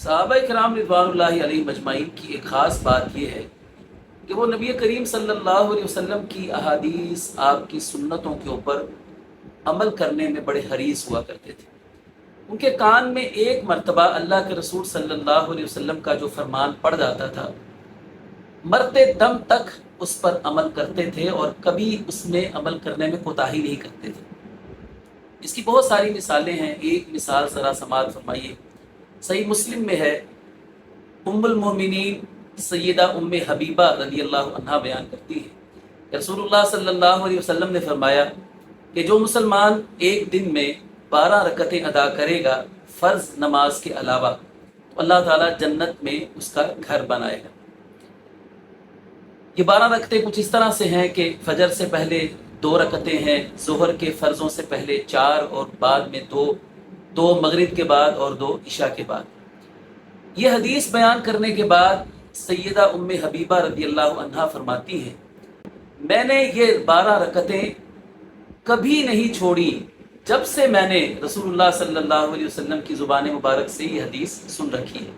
सहाबा किराम रिज़वानुल्लाहि अलैहिम अजमाइन की एक ख़ास बात यह है कि वो नबी करीम सल्लल्लाहु अलैहि वसल्लम की अहादीस, आपकी सुन्नतों के ऊपर अमल करने में बड़े हरीस हुआ करते थे। उनके कान में एक मर्तबा अल्लाह के रसूल सल्लल्लाहु अलैहि वसल्लम का जो फरमान पड़ जाता था, मरते दम तक उस पर अमल करते थे और कभी उसमें अमल करने में कोताही नहीं करते थे। इसकी बहुत सारी मिसालें हैं। एक मिसाल ज़रा समाअत फरमाइए। सही मुस्लिम में है, उम्मुल मोमिनीन सैयदा उम्मे हबीबा रज़ियल्लाहु अन्हा बयान करती है कि रसूलुल्लाह सल्लल्लाहु अलैहि वसल्लम ने फरमाया कि जो मुसलमान एक दिन में 12 रकतें अदा करेगा फ़र्ज़ नमाज के अलावा, तो अल्लाह ताला जन्नत में उसका घर बनाएगा। ये 12 रकतें कुछ इस तरह से हैं कि फजर से पहले 2 रकतें हैं, ज़ोहर के फ़र्ज़ों से पहले 4 और बाद में 2 मगरिब के बाद और 2 इशा के बाद। ये हदीस बयान करने के बाद सैयदा उम्मे हबीबा रज़ियल्लाहु अन्हा फरमाती हैं, मैंने ये 12 रकतें कभी नहीं छोड़ी जब से मैंने रसूलुल्लाह सल्लल्लाहु अलैहि वसल्लम की ज़ुबान मुबारक से ये हदीस सुन रखी है।